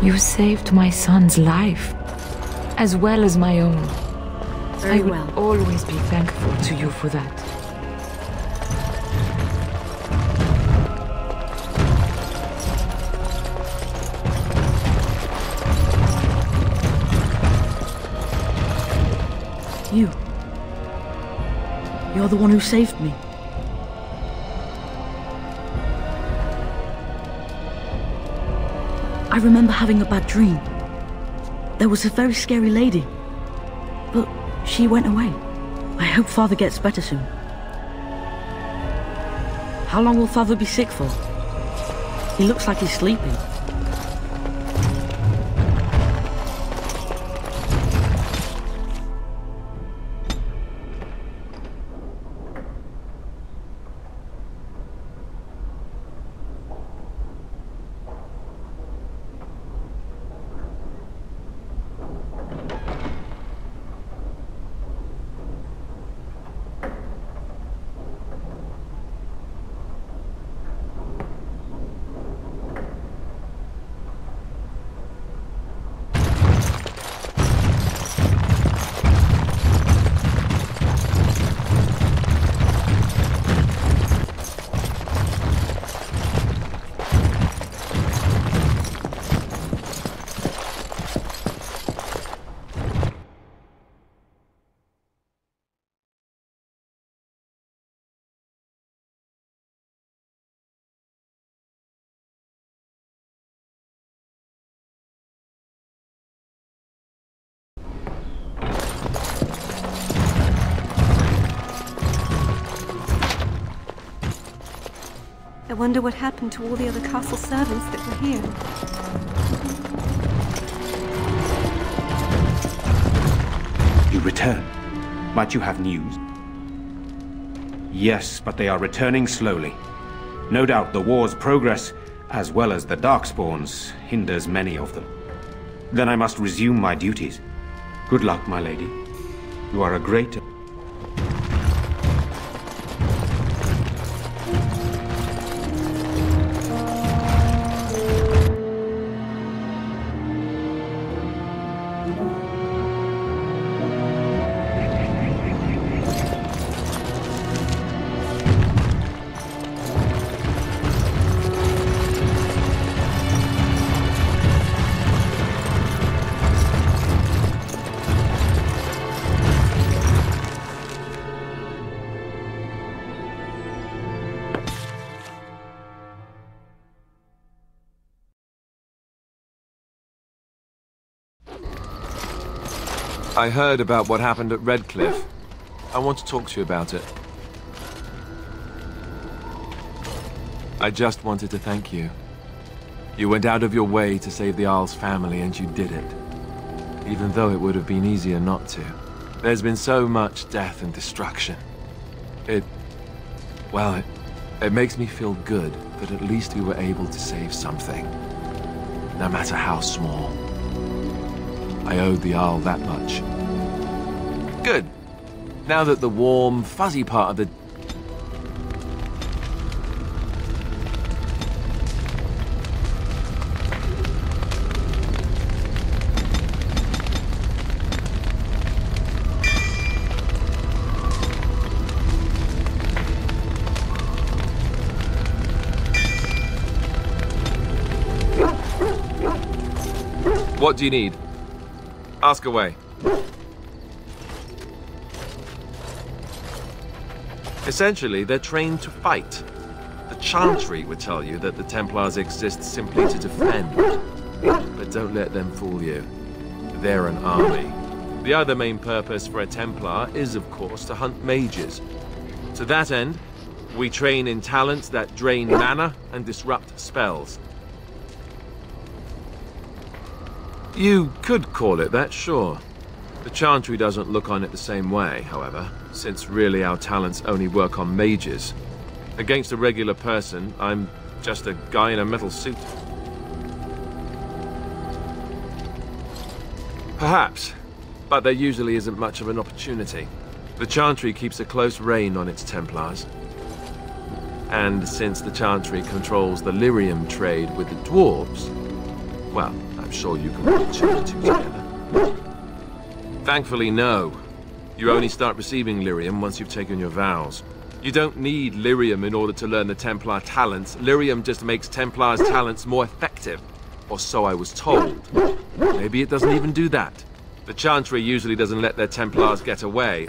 You saved my son's life, as well as my own. Very I will well. always be thankful to you for that. You're the one who saved me. I remember having a bad dream. There was a very scary lady, but she went away. I hope Father gets better soon. How long will Father be sick for? He looks like he's sleeping. I wonder what happened to all the other castle servants that were here. You return? Might you have news? Yes, but they are returning slowly. No doubt the war's progress, as well as the Darkspawns, hinders many of them. Then I must resume my duties. Good luck, my lady. You are a great... I heard about what happened at Redcliffe. I want to talk to you about it. I just wanted to thank you. You went out of your way to save the Isle's family, and you did it. Even though it would have been easier not to. There's been so much death and destruction. It makes me feel good that at least we were able to save something. No matter how small. I owed the Isle that much. Good. Now that the warm, fuzzy part of the... What do you need? Ask away. Essentially, they're trained to fight. The Chantry would tell you that the Templars exist simply to defend. But don't let them fool you. They're an army. The other main purpose for a Templar is, of course, to hunt mages. To that end, we train in talents that drain mana and disrupt spells. You could call it that, sure. The Chantry doesn't look on it the same way, however, since really our talents only work on mages. Against a regular person, I'm just a guy in a metal suit. Perhaps, but there usually isn't much of an opportunity. The Chantry keeps a close rein on its Templars. And since the Chantry controls the lyrium trade with the dwarves, well, that's I'm sure you can put two and two together. Thankfully, no. You only start receiving lyrium once you've taken your vows. You don't need lyrium in order to learn the Templar talents. Lyrium just makes Templar's talents more effective. Or so I was told. Maybe it doesn't even do that. The Chantry usually doesn't let their Templars get away.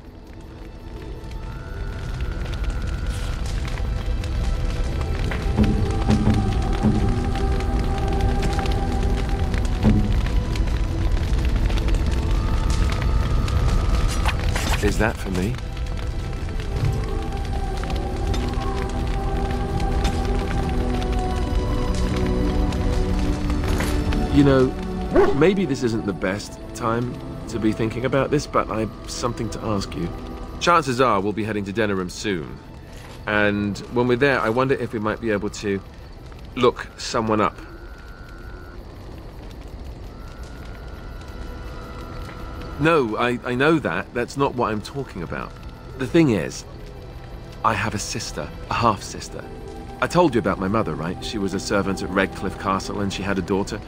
Is that for me? You know, maybe this isn't the best time to be thinking about this, but I've something to ask you. Chances are we'll be heading to Denerim soon. And when we're there, I wonder if we might be able to look someone up. No, I know that. That's not what I'm talking about. The thing is, I have a sister, a half-sister. I told you about my mother, right? She was a servant at Redcliffe Castle and she had a daughter.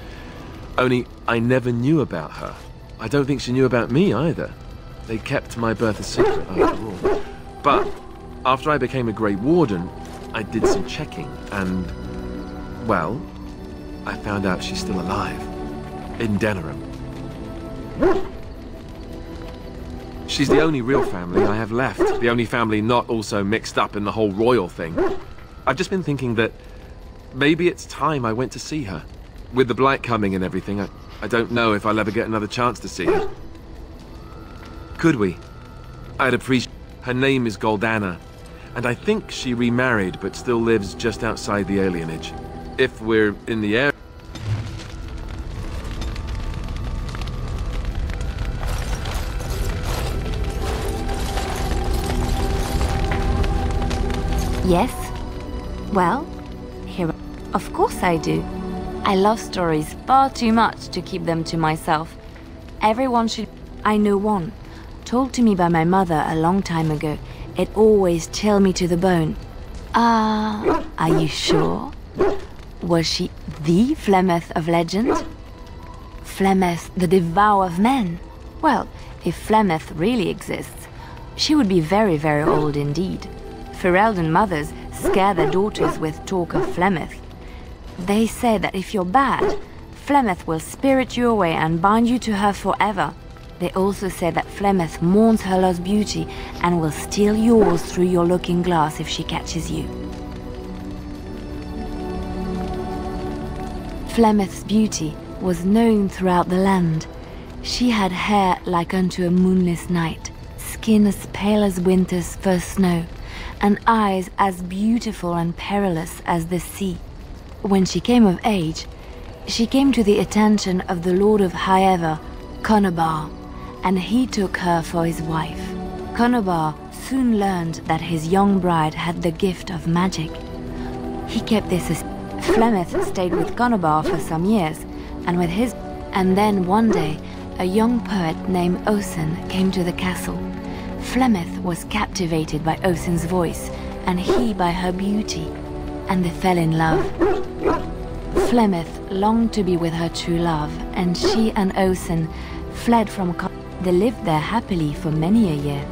Only, I never knew about her. I don't think she knew about me either. They kept my birth a secret after all. But, after I became a Grey Warden, I did some checking and, well, I found out she's still alive. In Denerim. She's the only real family I have left. The only family not also mixed up in the whole royal thing. I've just been thinking that maybe it's time I went to see her. With the Blight coming and everything, I don't know if I'll ever get another chance to see her. Could we? I'd appreciate... Her name is Goldana, and I think she remarried but still lives just outside the alienage. If we're in the area... Yes? Well, here... Of course I do. I love stories far too much to keep them to myself. Everyone should... I know one, told to me by my mother a long time ago. It always chilled me to the bone. Are you sure? Was she the Flemeth of legend? Flemeth, the devourer of men? Well, if Flemeth really exists, she would be very, very old indeed. Ferelden mothers scare their daughters with talk of Flemeth. They say that if you're bad, Flemeth will spirit you away and bind you to her forever. They also say that Flemeth mourns her lost beauty and will steal yours through your looking glass if she catches you. Flemeth's beauty was known throughout the land. She had hair like unto a moonless night, skin as pale as winter's first snow, and eyes as beautiful and perilous as the sea. When she came of age, she came to the attention of the Lord of Highever, Conobar, and he took her for his wife. Conobar soon learned that his young bride had the gift of magic. He kept this as Flemeth stayed with Conobar for some years, and then one day, a young poet named Osen came to the castle. Flemeth was captivated by Osen's voice, and he by her beauty, and they fell in love. Flemeth longed to be with her true love, and she and Osen fled from They lived there happily for many a year,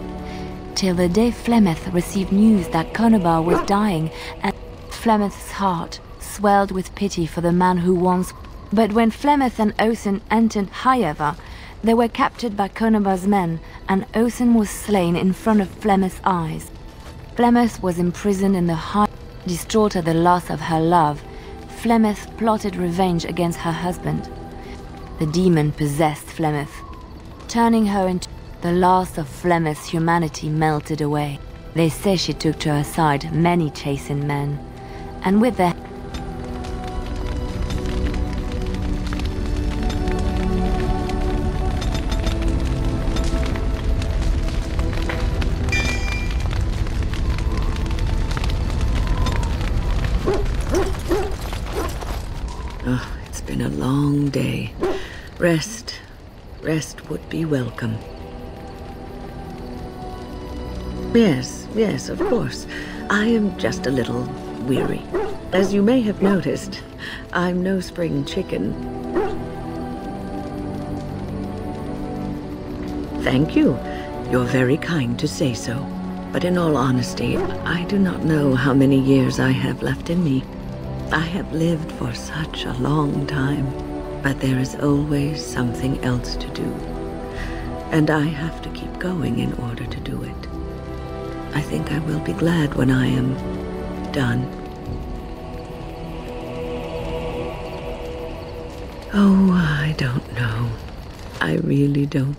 till the day Flemeth received news that Conobar was dying, and Flemeth's heart swelled with pity for the man who once... But when Flemeth and Osen entered Highever, they were captured by Conobar's men, and Osen was slain in front of Flemeth's eyes. Flemeth was imprisoned in the High... Distraught at the loss of her love, Flemeth plotted revenge against her husband. The demon possessed Flemeth, turning her into... The last of Flemeth's humanity melted away. They say she took to her side many chastened men, and with their... Oh, it's been a long day. Rest would be welcome. Yes, of course. I am just a little weary. As you may have noticed, I'm no spring chicken. Thank you. You're very kind to say so. But in all honesty, I do not know how many years I have left in me. I have lived for such a long time, but there is always something else to do. And I have to keep going in order to do it. I think I will be glad when I am done. Oh, I don't know. I really don't.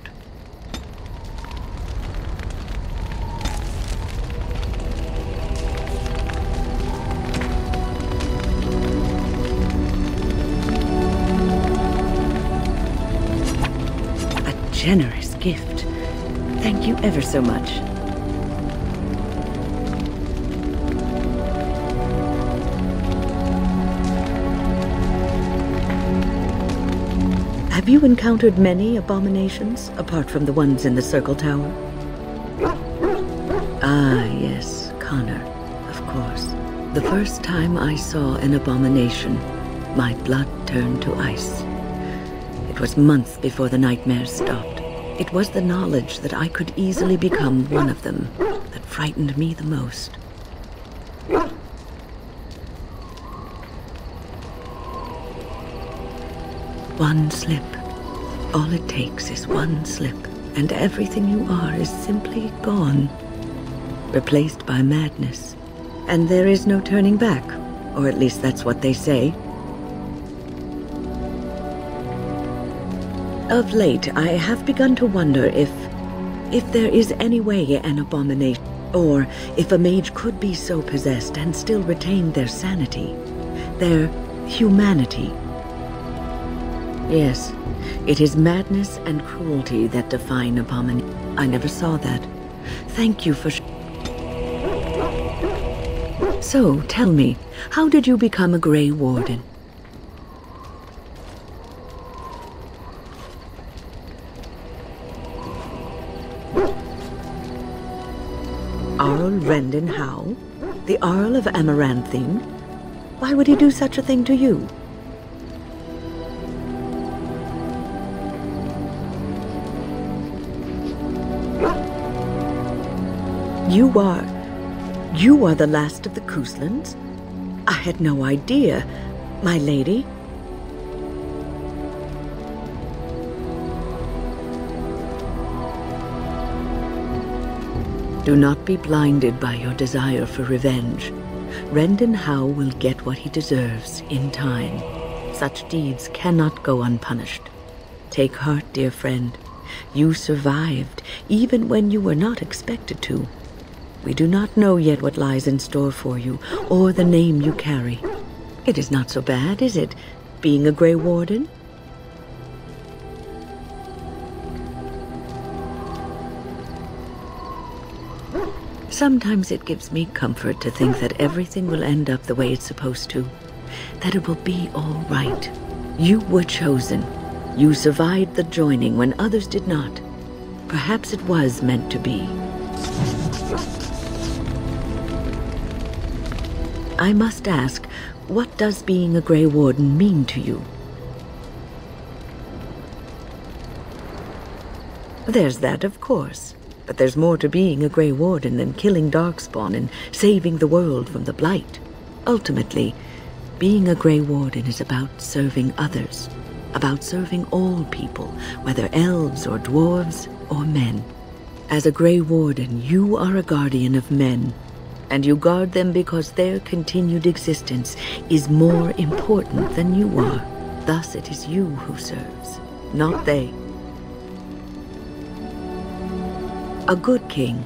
Generous gift. Thank you ever so much. Have you encountered many abominations, apart from the ones in the Circle Tower? Ah, yes, Connor, of course. The first time I saw an abomination, my blood turned to ice. It was months before the nightmares stopped. It was the knowledge that I could easily become one of them that frightened me the most. One slip. All it takes is one slip, and everything you are is simply gone, replaced by madness. And there is no turning back, or at least that's what they say. Of late, I have begun to wonder if there is any way an abomination, or if a mage could be so possessed and still retain their sanity, their humanity. Yes, it is madness and cruelty that define abomination. I never saw that. Thank you for... So, tell me, how did you become a Grey Warden? Arl Rendon Howe? The Arl of Amaranthine? Why would he do such a thing to you? You are the last of the Couslands? I had no idea, my lady. Do not be blinded by your desire for revenge. Rendon Howe will get what he deserves in time. Such deeds cannot go unpunished. Take heart, dear friend. You survived, even when you were not expected to. We do not know yet what lies in store for you, or the name you carry. It is not so bad, is it, being a Grey Warden? Sometimes it gives me comfort to think that everything will end up the way it's supposed to. That it will be all right. You were chosen. You survived the joining when others did not. Perhaps it was meant to be. I must ask, what does being a Grey Warden mean to you? There's that, of course. But there's more to being a Grey Warden than killing Darkspawn and saving the world from the Blight. Ultimately, being a Grey Warden is about serving others, about serving all people, whether elves or dwarves or men. As a Grey Warden, you are a guardian of men, and you guard them because their continued existence is more important than you are. Thus it is you who serves, not they. A good king,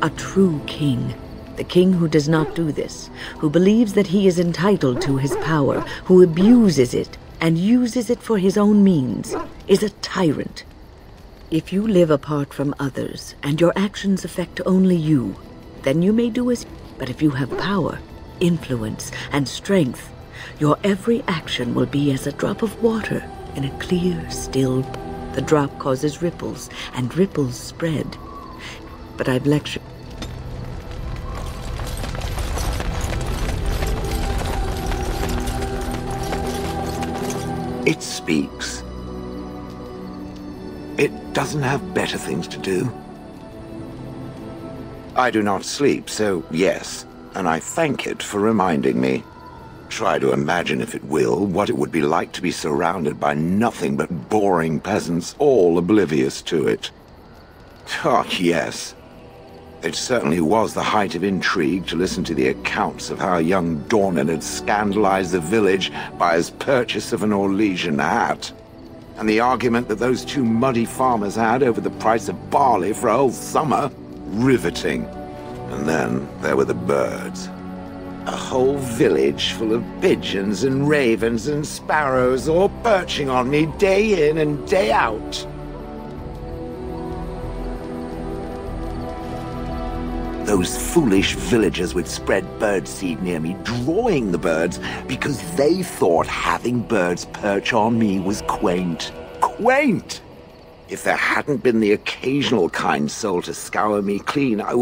a true king, the king who does not do this, who believes that he is entitled to his power, who abuses it and uses it for his own means, is a tyrant. If you live apart from others and your actions affect only you, then you may do as... But if you have power, influence, and strength, your every action will be as a drop of water in a clear, still... The drop causes ripples, and ripples spread. But I've lectured... It speaks. It doesn't have better things to do. I do not sleep, so yes, and I thank it for reminding me. Try to imagine, if it will, what it would be like to be surrounded by nothing but boring peasants, all oblivious to it. Oh, yes. It certainly was the height of intrigue to listen to the accounts of how young Dornan had scandalized the village by his purchase of an Orlesian hat. And the argument that those two muddy farmers had over the price of barley for a whole summer. Riveting. And then there were the birds. A whole village full of pigeons and ravens and sparrows all perching on me day in and day out. Those foolish villagers would spread birdseed near me, drawing the birds because they thought having birds perch on me was quaint. Quaint! If there hadn't been the occasional kind soul to scour me clean, I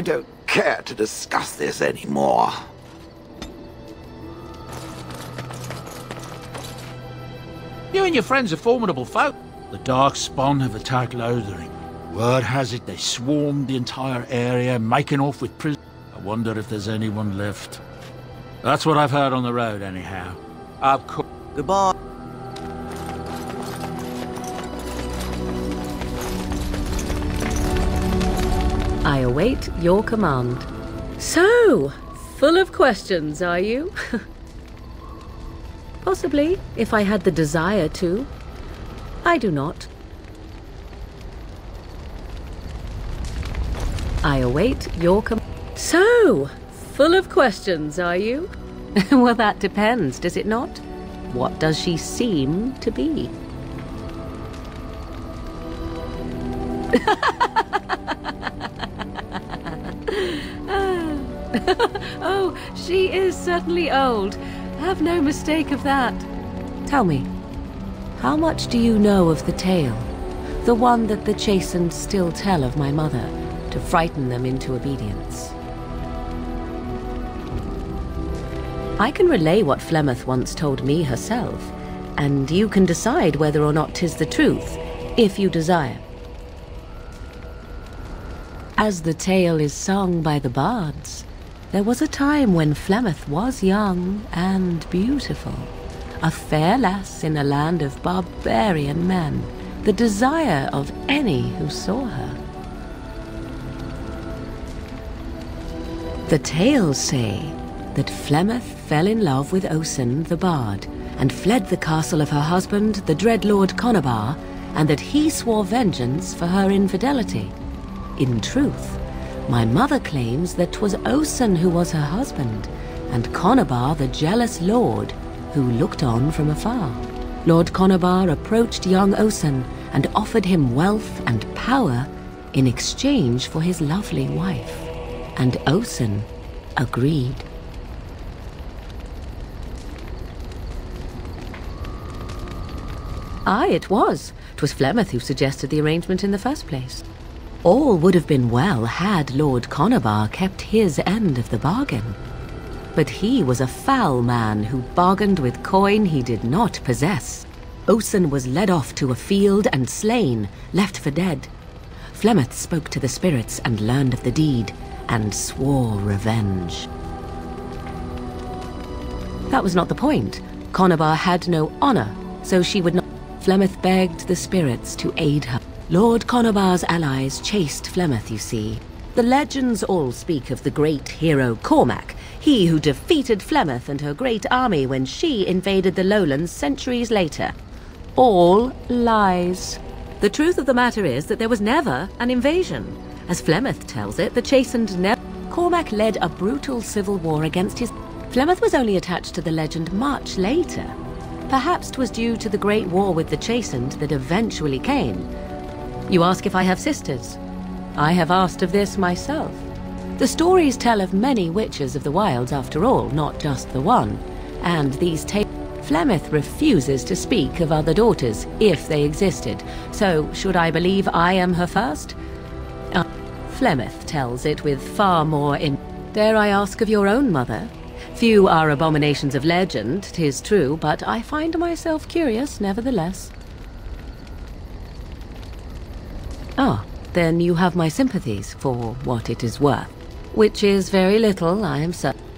don't care to discuss this anymore. You and your friends are formidable folk. The Darkspawn have attacked Lothering. Word has it they swarmed the entire area, making off with prisoners. I wonder if there's anyone left. That's what I've heard on the road, anyhow. Goodbye. I await your command. So, full of questions, are you? Possibly, if I had the desire to. I do not. I await your command. So, full of questions, are you? Well, that depends, does it not? What does she seem to be? Oh, she is certainly old. Have no mistake of that. Tell me, how much do you know of the tale? The one that the chastened still tell of my mother, to frighten them into obedience. I can relay what Flemeth once told me herself, and you can decide whether or not 'tis the truth, if you desire. As the tale is sung by the bards, there was a time when Flemeth was young and beautiful, a fair lass in a land of barbarian men, the desire of any who saw her. The tales say that Flemeth fell in love with Osen the bard, and fled the castle of her husband, the dread Lord Conabar, and that he swore vengeance for her infidelity. In truth, my mother claims that 'twas Osen who was her husband, and Conabar the jealous lord who looked on from afar. Lord Conabar approached young Osen and offered him wealth and power in exchange for his lovely wife, and Osen agreed. Aye, it was. 'Twas Flemeth who suggested the arrangement in the first place. All would have been well had Lord Conabar kept his end of the bargain. But he was a foul man who bargained with coin he did not possess. Osen was led off to a field and slain, left for dead. Flemeth spoke to the spirits and learned of the deed, and swore revenge. That was not the point. Conabar had no honor, so she would not. Flemeth begged the spirits to aid her. Lord Conabar's allies chased Flemeth, you see. The legends all speak of the great hero Cormac, he who defeated Flemeth and her great army when she invaded the lowlands centuries later. All lies. The truth of the matter is that there was never an invasion. As Flemeth tells it, the chastened never... Cormac led a brutal civil war against his... Flemeth was only attached to the legend much later. Perhaps 'twas due to the great war with the chastened that eventually came. You ask if I have sisters. I have asked of this myself. The stories tell of many witches of the wilds after all, not just the one. And these tales... Flemeth refuses to speak of other daughters, if they existed. So, should I believe I am her first? Flemeth tells it with far more Dare I ask of your own mother? Few are abominations of legend, 'tis true, but I find myself curious nevertheless. then you have my sympathies for what it is worth. Which is very little, I am certain.